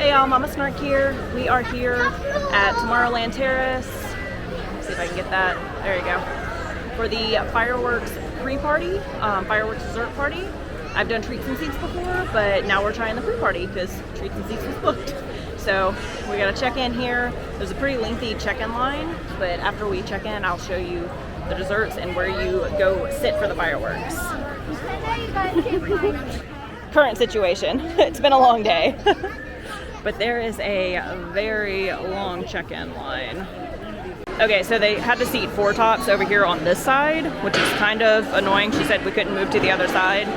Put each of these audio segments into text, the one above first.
Hey y'all, Mama Snark here. We are here at Tomorrowland Terrace. Let's see if I can get that. There you go. For the fireworks pre-party, fireworks dessert party. I've done treats and seats before, but now we're trying the pre-party because treats and seats was booked. So we gotta check in here. There's a pretty lengthy check-in line, but after we check in, I'll show you the desserts and where you go sit for the fireworks. Current situation. It's been a long day. But there is a very long check-in line. Okay, so they had to seat 4 tops over here on this side, which is kind of annoying. She said we couldn't move to the other side.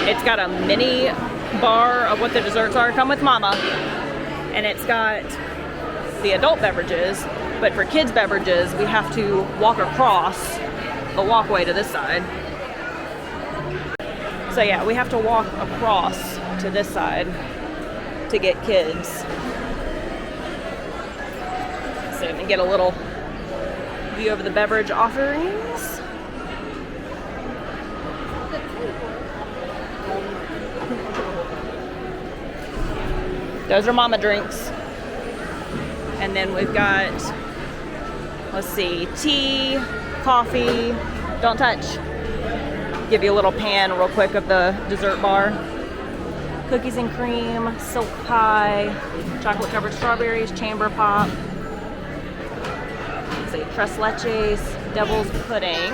It's got a mini bar of what the desserts are. Come with Mama. And it's got the adult beverages, but for kids' beverages, we have to walk across a walkway to this side. So yeah, we have to walk across to this side to get kids. So we get a little view of the beverage offerings. Those are Mama drinks. And then we've got, let's see, tea, coffee, don't touch. Give you a little pan real quick of the dessert bar. Cookies and cream, silk pie, chocolate covered strawberries, chamber pop. Let's see, tres leches, devil's pudding.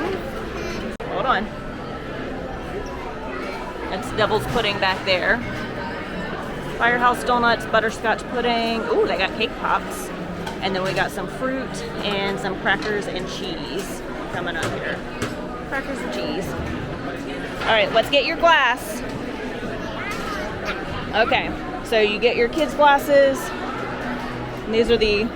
Hold on. That's devil's pudding back there. Firehouse donuts, butterscotch pudding. Ooh, they got cake pops. And then we got some fruit and some crackers and cheese coming up here. Crackers and cheese. All right, let's get your glass. Okay, so you get your kids' glasses. And these are the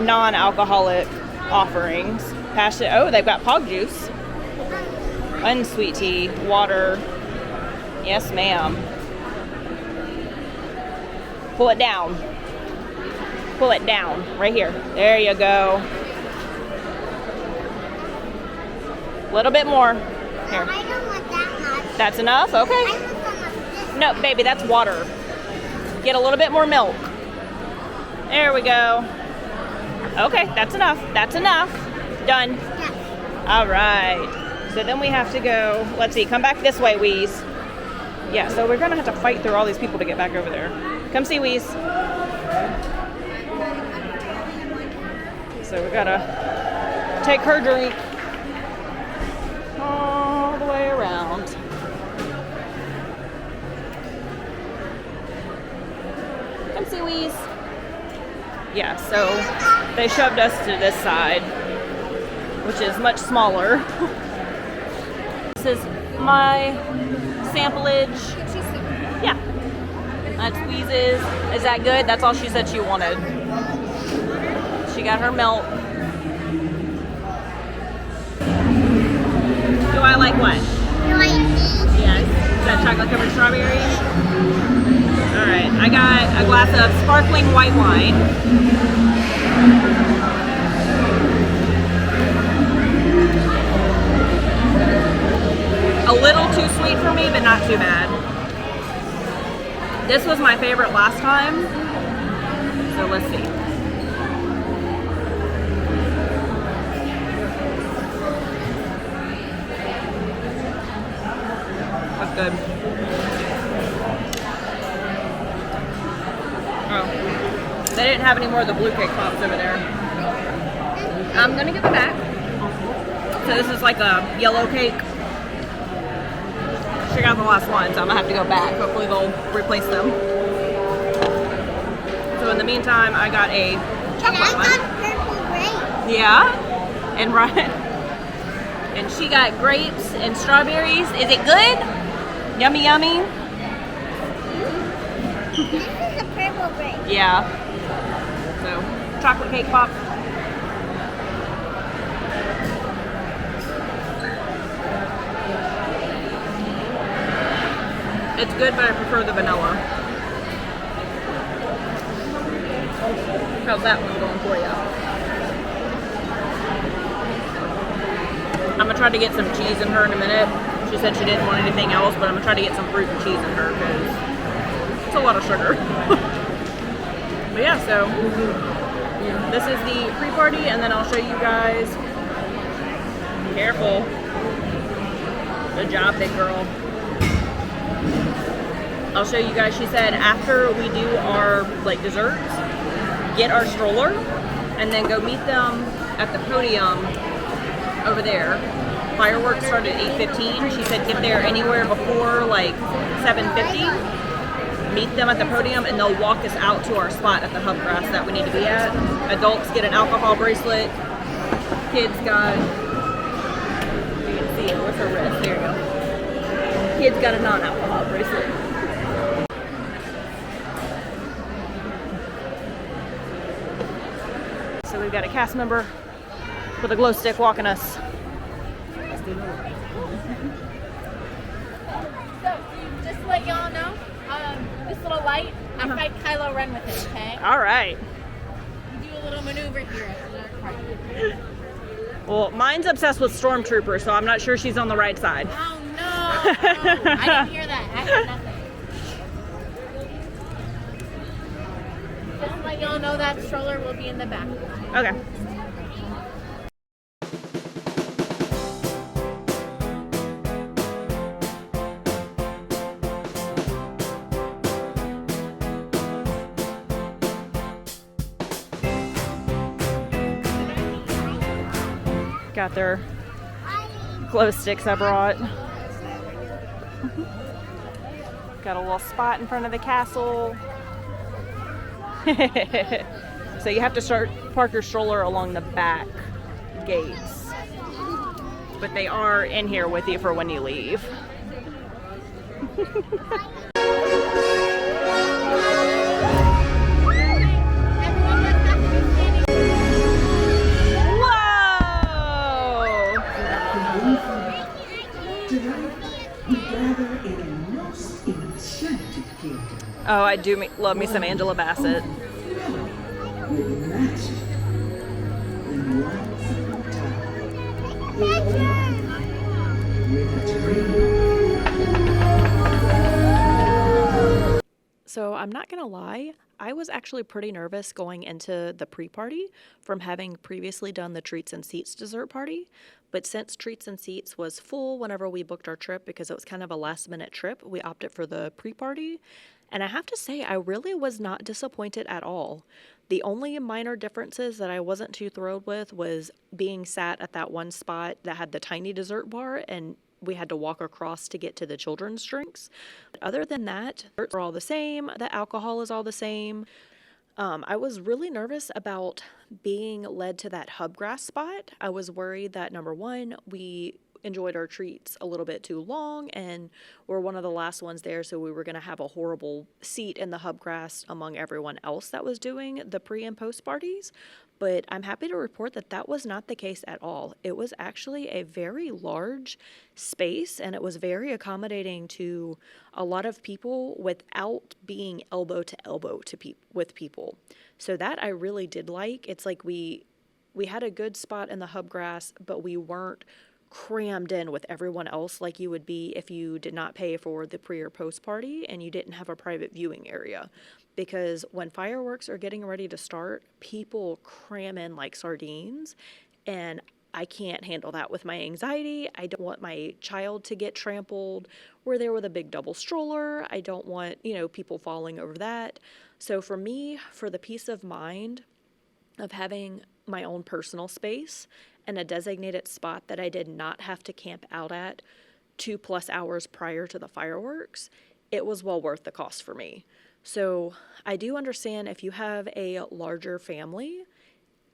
non-alcoholic offerings. Oh, they've got Pog juice, unsweet tea, water. Yes, ma'am. Pull it down. Pull it down, right here. There you go. A little bit more. Here. I don't want that much. That's enough? Okay. No, baby, that's water. Get a little bit more milk. There we go. Okay, that's enough. That's enough. Done. Yeah. All right. So then we have to go, let's see, come back this way, Wheeze. Yeah, so we're going to have to fight through all these people to get back over there. Come see Wheeze. So we got to take her drink all the way around. Come see Wheeze. Yeah, so they shoved us to this side, which is much smaller. This is my samplage. Yeah, that's Wheeze's. Is that good? That's all she said she wanted. She got her milk. Do I like what? Yes. Is that chocolate covered strawberries? Alright, I got a glass of sparkling white wine. A little too sweet for me, but not too bad. This was my favorite last time, so let's see. That's good. Oh, they didn't have any more of the blue cake pops over there. I'm gonna give it back. So this is like a yellow cake. She got the last one, so I'm gonna have to go back. Hopefully they'll replace them. So in the meantime, I got a chocolate one. I got purple grapes. Yeah, and Ryan, and she got grapes and strawberries. Is it good? Yummy, yummy. This is a purple grape. Yeah. So, chocolate cake pop. It's good, but I prefer the vanilla. How's that one going for you? I'm gonna try to get some cheese in her in a minute. She said she didn't want anything else, but I'm gonna try to get some fruit and cheese in her because it's a lot of sugar. But yeah, so this is the pre-party, and then I'll show you guys. Careful. Good job, big girl. I'll show you guys. She said after we do our like desserts, get our stroller, and then go meet them at the podium over there. Fireworks start at 8:15. She said get there anywhere before like 7:50. Meet them at the podium, and they'll walk us out to our spot at the Hubgrass that we need to be at. Adults get an alcohol bracelet. Kids got, you can see it with her wrist. There you go. Kids got a non-alcohol bracelet. So we've got a cast member with a glow stick walking us. So, just to let y'all know, this little light, I fight Kylo Ren with it, okay? All right. We do a little maneuver here at the party. Well, mine's obsessed with Stormtroopers, so I'm not sure she's on the right side. Oh, no. I didn't hear that. I heard nothing. Just to let y'all know that stroller will be in the back. Okay. Got their glow sticks I brought. Got a little spot in front of the castle. So you have to park your stroller along the back gates. But they are in here with you for when you leave. Oh, I do love me some Angela Bassett. So I'm not gonna lie, I was actually pretty nervous going into the pre-party from having previously done the Treats and Seats dessert party. But since Treats and Seats was full whenever we booked our trip, because it was kind of a last minute trip, we opted for the pre-party. And I have to say, I really was not disappointed at all. The only minor differences that I wasn't too thrilled with was being sat at that one spot that had the tiny dessert bar, and we had to walk across to get to the children's drinks. But other than that, desserts are all the same. The alcohol is all the same. I was really nervous about being led to that Hubgrass spot. I was worried that, number one, we enjoyed our treats a little bit too long and we're one of the last ones there, so we were going to have a horrible seat in the Hubgrass among everyone else that was doing the pre and post parties. But I'm happy to report that that was not the case at all. It was actually a very large space, and it was very accommodating to a lot of people without being elbow to elbow with people. So that I really did like. It's like we had a good spot in the Hubgrass, but we weren't crammed in with everyone else like you would be if you did not pay for the pre or post party and you didn't have a private viewing area. Because when fireworks are getting ready to start, people cram in like sardines, and I can't handle that with my anxiety. I don't want my child to get trampled. We're there with a big double stroller. I don't want, people falling over that. So for me, for the peace of mind of having my own personal space and a designated spot that I did not have to camp out at 2+ hours prior to the fireworks, it was well worth the cost for me. So I do understand if you have a larger family,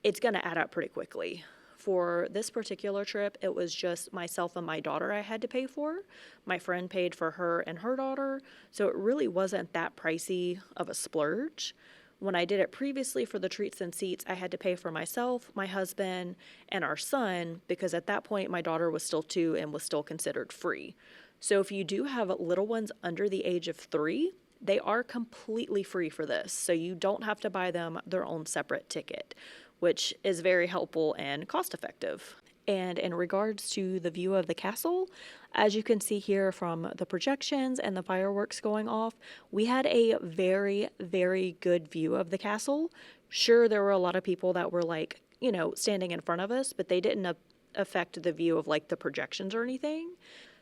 it's going to add up pretty quickly. For this particular trip, it was just myself and my daughter I had to pay for. My friend paid for her and her daughter, so it really wasn't that pricey of a splurge. When I did it previously for the Treats and Seats, I had to pay for myself, my husband, and our son, because at that point my daughter was still 2 and was still considered free. So if you do have little ones under the age of 3, they are completely free for this, so you don't have to buy them their own separate ticket, which is very helpful and cost effective. And in regards to the view of the castle, as you can see here from the projections and the fireworks going off, we had a very, very good view of the castle. Sure, there were a lot of people that were like, you know, standing in front of us, but they didn't affect the view of like the projections or anything.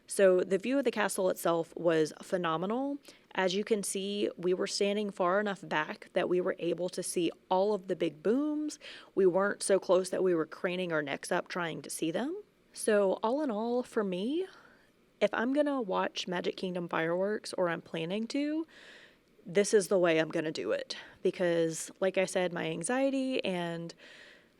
So the view of the castle itself was phenomenal. As you can see, we were standing far enough back that we were able to see all of the big booms. We weren't so close that we were craning our necks up trying to see them. So all in all, for me, if I'm gonna watch Magic Kingdom fireworks, or I'm planning to, this is the way I'm gonna do it. Because like I said, my anxiety, and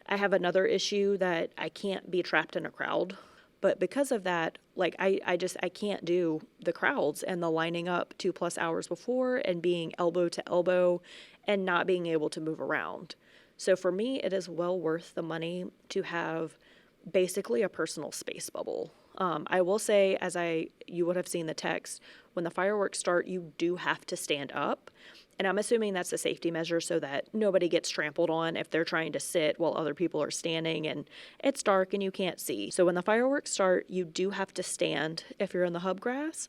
I have another issue that I can't be trapped in a crowd. But because of that, like I can't do the crowds and the lining up 2+ hours before and being elbow to elbow and not being able to move around. So for me, it is well worth the money to have basically a personal space bubble. I will say, you would have seen the text, when the fireworks start, you do have to stand up. And I'm assuming that's a safety measure so that nobody gets trampled on if they're trying to sit while other people are standing and it's dark and you can't see. So when the fireworks start, you do have to stand if you're in the hub grass.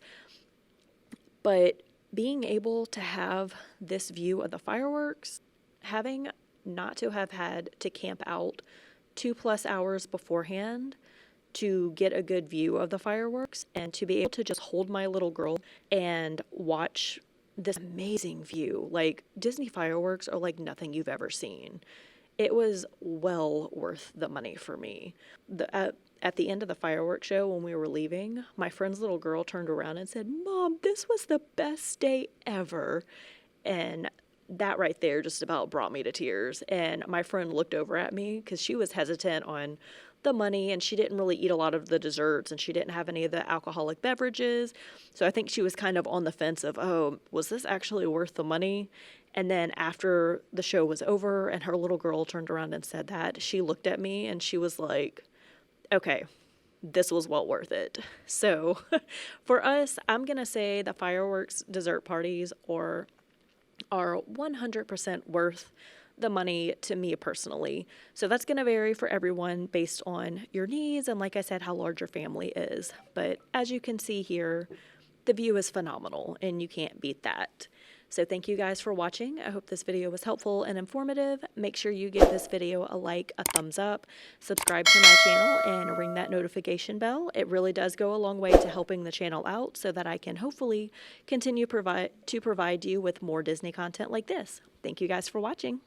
But being able to have this view of the fireworks, having not to have had to camp out 2+ hours beforehand to get a good view of the fireworks, and to be able to just hold my little girl and watch this amazing view. Like, Disney fireworks are like nothing you've ever seen. It was well worth the money for me. At the end of the fireworks show, when we were leaving, my friend's little girl turned around and said, "Mom, this was the best day ever." And that right there just about brought me to tears. And my friend looked over at me because she was hesitant on the money, and she didn't really eat a lot of the desserts, and she didn't have any of the alcoholic beverages. So I think she was kind of on the fence of, oh, was this actually worth the money? And then after the show was over and her little girl turned around and said that, she looked at me and she was like, okay, this was well worth it. So for us, I'm going to say the fireworks dessert parties are 100% worth the money to me personally. So that's going to vary for everyone based on your needs and, like I said, how large your family is. But as you can see here, the view is phenomenal and you can't beat that. So thank you guys for watching. I hope this video was helpful and informative. Make sure you give this video a like, a thumbs up, subscribe to my channel, and ring that notification bell. It really does go a long way to helping the channel out so that I can hopefully continue to provide you with more Disney content like this. Thank you guys for watching.